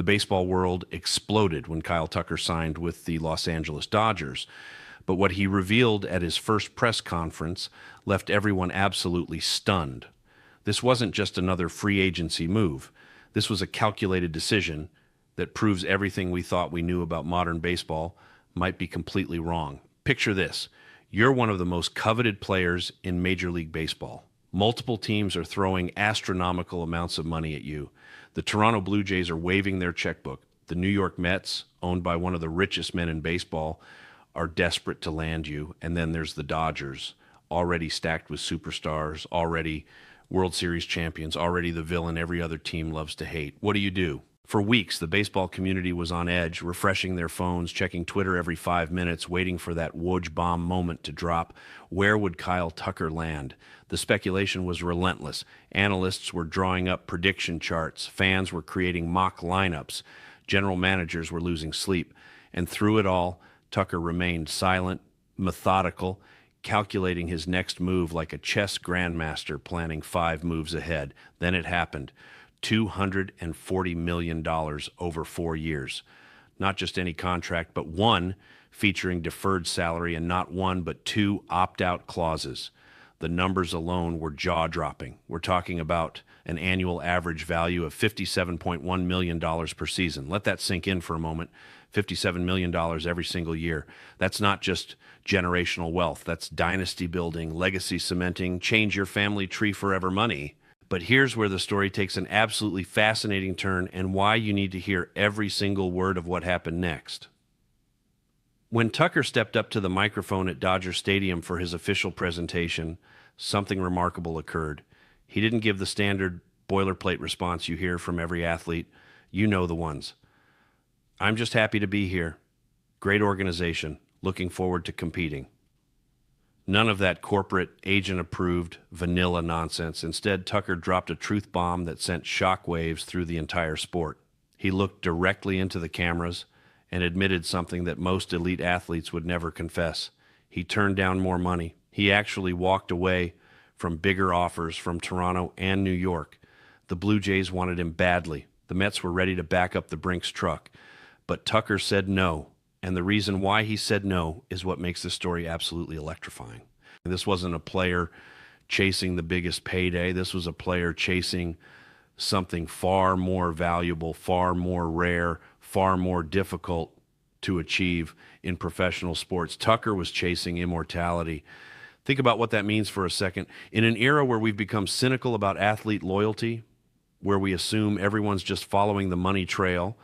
The baseball world exploded when Kyle Tucker signed with the Los Angeles Dodgers. But what he revealed at his first press conference left everyone absolutely stunned. This wasn't just another free agency move. This was a calculated decision that proves everything we thought we knew about modern baseball might be completely wrong. Picture this. You're one of the most coveted players in Major League Baseball. Multiple teams are throwing astronomical amounts of money at you. The Toronto Blue Jays are waving their checkbook. The New York Mets, owned by one of the richest men in baseball, are desperate to land you. And then there's the Dodgers, already stacked with superstars, already World Series champions, already the villain every other team loves to hate. What do? For weeks, the baseball community was on edge, refreshing their phones, checking Twitter every 5 minutes, waiting for that Woj bomb moment to drop. Where would Kyle Tucker land? The speculation was relentless. Analysts were drawing up prediction charts. Fans were creating mock lineups. General managers were losing sleep. And through it all, Tucker remained silent, methodical, calculating his next move like a chess grandmaster planning 5 moves ahead. Then it happened. $240 million over 4 years. Not just any contract, but one featuring deferred salary, and not one, but 2 opt-out clauses. The numbers alone were jaw-dropping. We're talking about an annual average value of $57.1 million per season. Let that sink in for a moment. $57 million every single year. That's not just generational wealth. That's dynasty building, legacy cementing, change your family tree forever money. But here's where the story takes an absolutely fascinating turn, and why you need to hear every single word of what happened next. When Tucker stepped up to the microphone at Dodger Stadium for his official presentation, something remarkable occurred. He didn't give the standard boilerplate response you hear from every athlete. You know the ones. I'm just happy to be here. Great organization. Looking forward to competing. None of that corporate, agent-approved, vanilla nonsense. Instead, Tucker dropped a truth bomb that sent shockwaves through the entire sport. He looked directly into the cameras and admitted something that most elite athletes would never confess. He turned down more money. He actually walked away from bigger offers from Toronto and New York. The Blue Jays wanted him badly. The Mets were ready to back up the Brinks truck. But Tucker said no. And the reason why he said no is what makes this story absolutely electrifying. This wasn't a player chasing the biggest payday. This was a player chasing something far more valuable, far more rare, far more difficult to achieve in professional sports. Tucker was chasing immortality. Think about what that means for a second. In an era where we've become cynical about athlete loyalty, where we assume everyone's just following the money trail,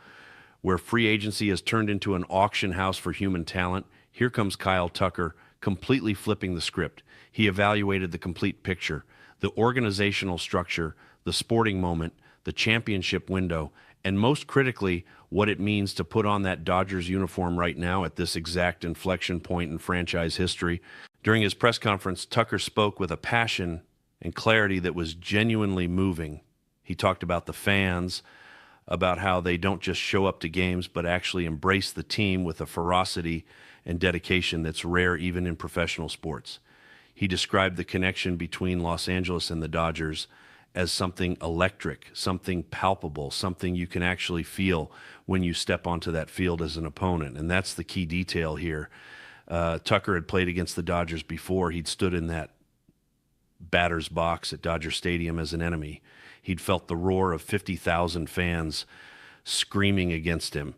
where free agency has turned into an auction house for human talent, here comes Kyle Tucker, completely flipping the script. He evaluated the complete picture, the organizational structure, the sporting moment, the championship window, and most critically, what it means to put on that Dodgers uniform right now at this exact inflection point in franchise history. During his press conference, Tucker spoke with a passion and clarity that was genuinely moving. He talked about the fans, about how they don't just show up to games, but actually embrace the team with a ferocity and dedication that's rare even in professional sports. He described the connection between Los Angeles and the Dodgers as something electric, something palpable, something you can actually feel when you step onto that field as an opponent. And that's the key detail here. Tucker had played against the Dodgers before. He'd stood in that batter's box at Dodger Stadium as an enemy. He'd felt the roar of 50,000 fans screaming against him.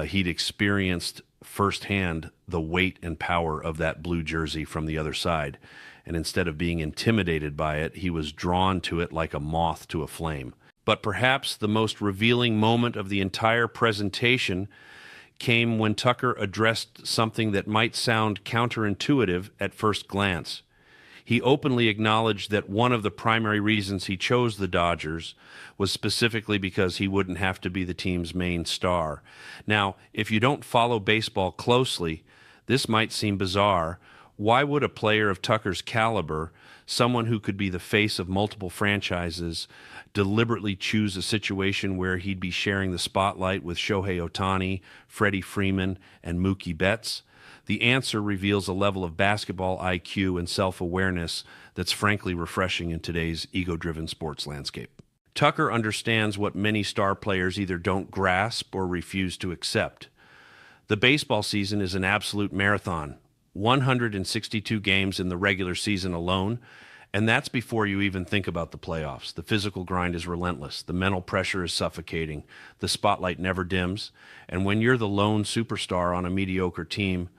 He'd experienced firsthand the weight and power of that blue jersey from the other side. And instead of being intimidated by it, he was drawn to it like a moth to a flame. But perhaps the most revealing moment of the entire presentation came when Tucker addressed something that might sound counterintuitive at first glance. He openly acknowledged that one of the primary reasons he chose the Dodgers was specifically because he wouldn't have to be the team's main star. Now, if you don't follow baseball closely, this might seem bizarre. Why would a player of Tucker's caliber, someone who could be the face of multiple franchises, deliberately choose a situation where he'd be sharing the spotlight with Shohei Ohtani, Freddie Freeman, and Mookie Betts? The answer reveals a level of basketball IQ and self-awareness that's frankly refreshing in today's ego-driven sports landscape. Tucker understands what many star players either don't grasp or refuse to accept. The baseball season is an absolute marathon, 162 games in the regular season alone, and that's before you even think about the playoffs. The physical grind is relentless. The mental pressure is suffocating. The spotlight never dims. And when you're the lone superstar on a mediocre team,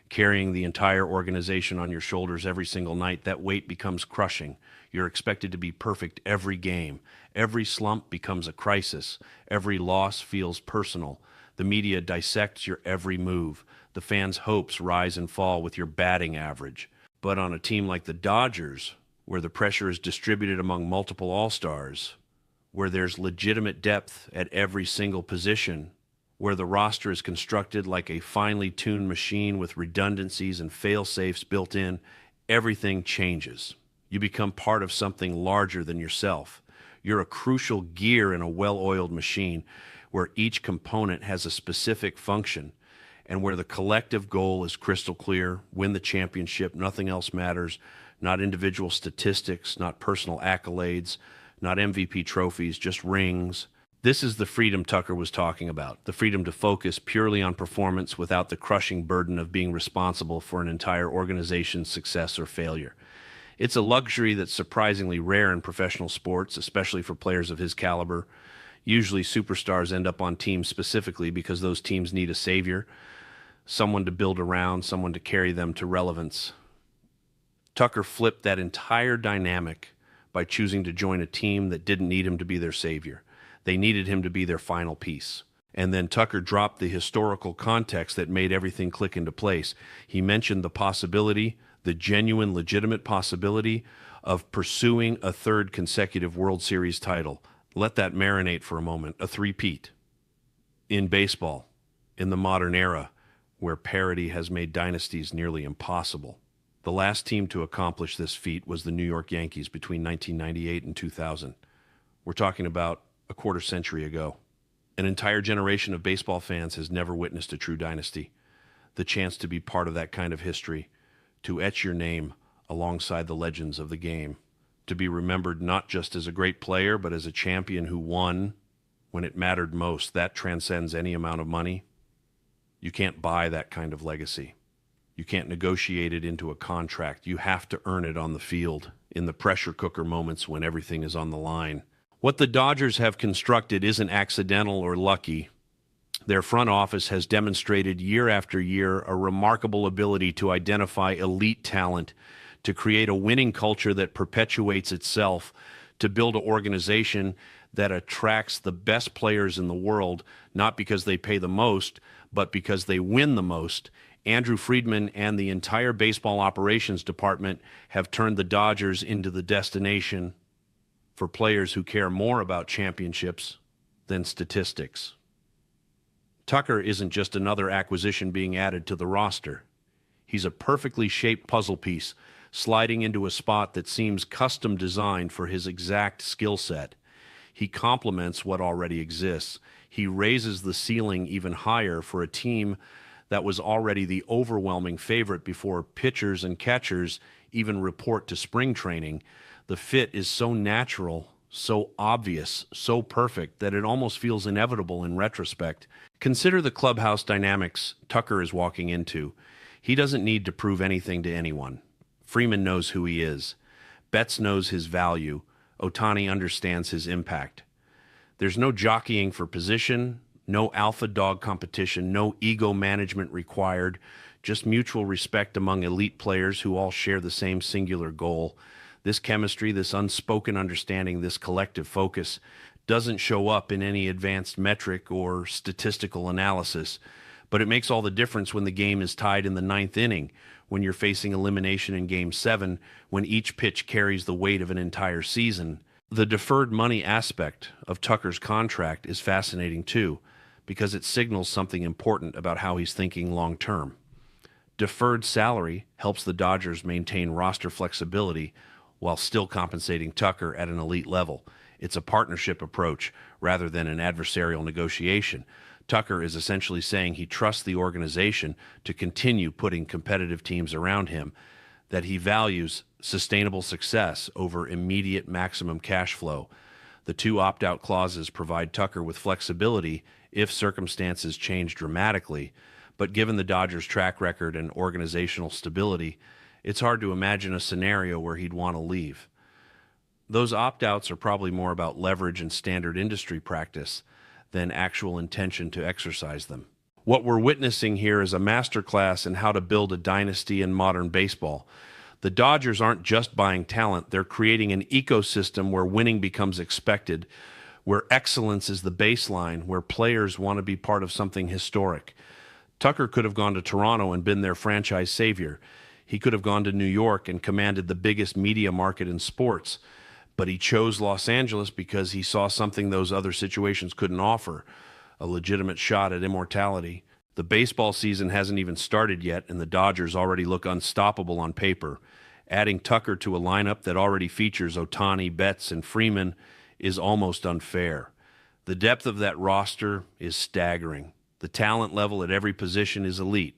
carrying the entire organization on your shoulders every single night, that weight becomes crushing. You're expected to be perfect every game. Every slump becomes a crisis. Every loss feels personal. The media dissects your every move. The fans' hopes rise and fall with your batting average. But on a team like the Dodgers, where the pressure is distributed among multiple all-stars, where there's legitimate depth at every single position, where the roster is constructed like a finely tuned machine with redundancies and fail-safes built in, everything changes. You become part of something larger than yourself. You're a crucial gear in a well-oiled machine where each component has a specific function and where the collective goal is crystal clear: win the championship, nothing else matters, not individual statistics, not personal accolades, not MVP trophies, just rings. This is the freedom Tucker was talking about, the freedom to focus purely on performance without the crushing burden of being responsible for an entire organization's success or failure. It's a luxury that's surprisingly rare in professional sports, especially for players of his caliber. Usually superstars end up on teams specifically because those teams need a savior, someone to build around, someone to carry them to relevance. Tucker flipped that entire dynamic by choosing to join a team that didn't need him to be their savior. They needed him to be their final piece. And then Tucker dropped the historical context that made everything click into place. He mentioned the possibility, the genuine, legitimate possibility of pursuing a third consecutive World Series title. Let that marinate for a moment. A three-peat. In baseball, in the modern era, where parity has made dynasties nearly impossible. The last team to accomplish this feat was the New York Yankees between 1998 and 2000. We're talking about a quarter century ago. An entire generation of baseball fans has never witnessed a true dynasty. The chance to be part of that kind of history, to etch your name alongside the legends of the game, to be remembered not just as a great player, but as a champion who won when it mattered most. That transcends any amount of money. You can't buy that kind of legacy. You can't negotiate it into a contract. You have to earn it on the field, in the pressure cooker moments when everything is on the line. What the Dodgers have constructed isn't accidental or lucky. Their front office has demonstrated year after year a remarkable ability to identify elite talent, to create a winning culture that perpetuates itself, to build an organization that attracts the best players in the world, not because they pay the most, but because they win the most. Andrew Friedman and the entire baseball operations department have turned the Dodgers into the destination for players who care more about championships than statistics. Tucker isn't just another acquisition being added to the roster. He's a perfectly shaped puzzle piece, sliding into a spot that seems custom designed for his exact skill set. He complements what already exists. He raises the ceiling even higher for a team that was already the overwhelming favorite before pitchers and catchers even report to spring training. The fit is so natural, so obvious, so perfect that it almost feels inevitable in retrospect. Consider the clubhouse dynamics Tucker is walking into. He doesn't need to prove anything to anyone. Freeman knows who he is. Betts knows his value. Ohtani understands his impact. There's no jockeying for position, no alpha dog competition, no ego management required, just mutual respect among elite players who all share the same singular goal. This chemistry, this unspoken understanding, this collective focus doesn't show up in any advanced metric or statistical analysis, but it makes all the difference when the game is tied in the ninth inning, when you're facing elimination in Game 7, when each pitch carries the weight of an entire season. The deferred money aspect of Tucker's contract is fascinating too, because it signals something important about how he's thinking long term. Deferred salary helps the Dodgers maintain roster flexibility while still compensating Tucker at an elite level. It's a partnership approach rather than an adversarial negotiation. Tucker is essentially saying he trusts the organization to continue putting competitive teams around him, that he values sustainable success over immediate maximum cash flow. The two opt-out clauses provide Tucker with flexibility if circumstances change dramatically, but given the Dodgers' track record and organizational stability, it's hard to imagine a scenario where he'd want to leave. Those opt-outs are probably more about leverage and standard industry practice than actual intention to exercise them. What we're witnessing here is a masterclass in how to build a dynasty in modern baseball. The Dodgers aren't just buying talent, they're creating an ecosystem where winning becomes expected, where excellence is the baseline, where players want to be part of something historic. Tucker could have gone to Toronto and been their franchise savior. He could have gone to New York and commanded the biggest media market in sports. But he chose Los Angeles because he saw something those other situations couldn't offer, a legitimate shot at immortality. The baseball season hasn't even started yet, and the Dodgers already look unstoppable on paper. Adding Tucker to a lineup that already features Ohtani, Betts, and Freeman is almost unfair. The depth of that roster is staggering. The talent level at every position is elite.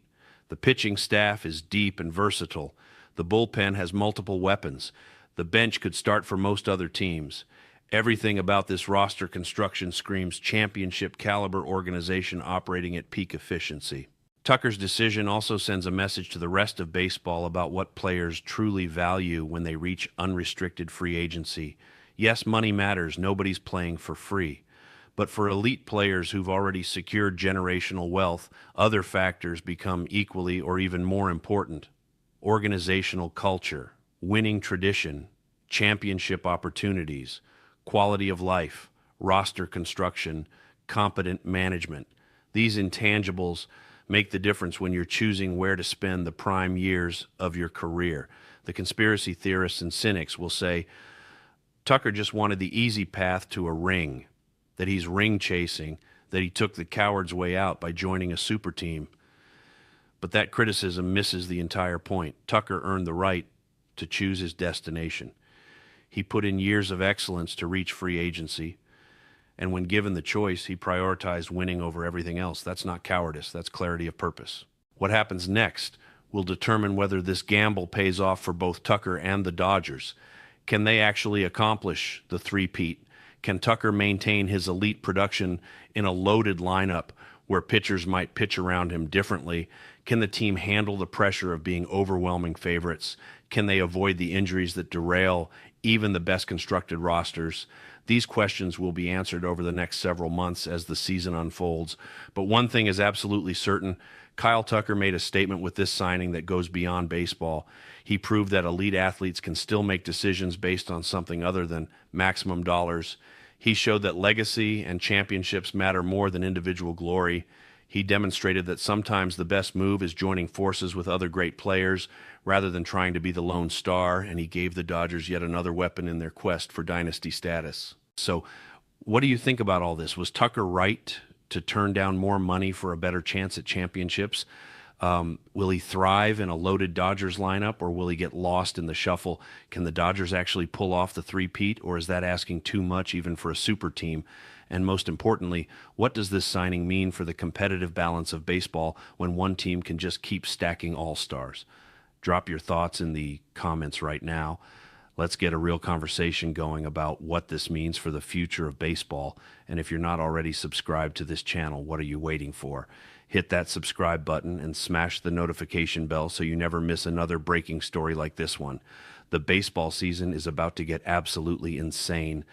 The pitching staff is deep and versatile. The bullpen has multiple weapons. The bench could start for most other teams. Everything about this roster construction screams championship caliber organization operating at peak efficiency. Tucker's decision also sends a message to the rest of baseball about what players truly value when they reach unrestricted free agency. Yes, money matters. Nobody's playing for free. But for elite players who've already secured generational wealth, other factors become equally or even more important. Organizational culture, winning tradition, championship opportunities, quality of life, roster construction, competent management. These intangibles make the difference when you're choosing where to spend the prime years of your career. The conspiracy theorists and cynics will say Tucker just wanted the easy path to a ring, that he's ring chasing, that he took the coward's way out by joining a super team. But that criticism misses the entire point. Tucker earned the right to choose his destination. He put in years of excellence to reach free agency, and when given the choice, he prioritized winning over everything else. That's not cowardice, that's clarity of purpose. What happens next will determine whether this gamble pays off for both Tucker and the Dodgers. Can they actually accomplish the three-peat? Can Tucker maintain his elite production in a loaded lineup where pitchers might pitch around him differently? Can the team handle the pressure of being overwhelming favorites? Can they avoid the injuries that derail even the best constructed rosters? These questions will be answered over the next several months as the season unfolds. But one thing is absolutely certain. Kyle Tucker made a statement with this signing that goes beyond baseball. He proved that elite athletes can still make decisions based on something other than maximum dollars. He showed that legacy and championships matter more than individual glory. He demonstrated that sometimes the best move is joining forces with other great players rather than trying to be the lone star, and he gave the Dodgers yet another weapon in their quest for dynasty status. So what do you think about all this? Was Tucker right to turn down more money for a better chance at championships? Will he thrive in a loaded Dodgers lineup, or will he get lost in the shuffle? Can the Dodgers actually pull off the three-peat, or is that asking too much even for a super team? And most importantly, what does this signing mean for the competitive balance of baseball when one team can just keep stacking all-stars? Drop your thoughts in the comments right now. Let's get a real conversation going about what this means for the future of baseball. And if you're not already subscribed to this channel, what are you waiting for? Hit that subscribe button and smash the notification bell so you never miss another breaking story like this one. The baseball season is about to get absolutely insane,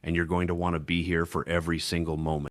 and you're going to want to be here for every single moment.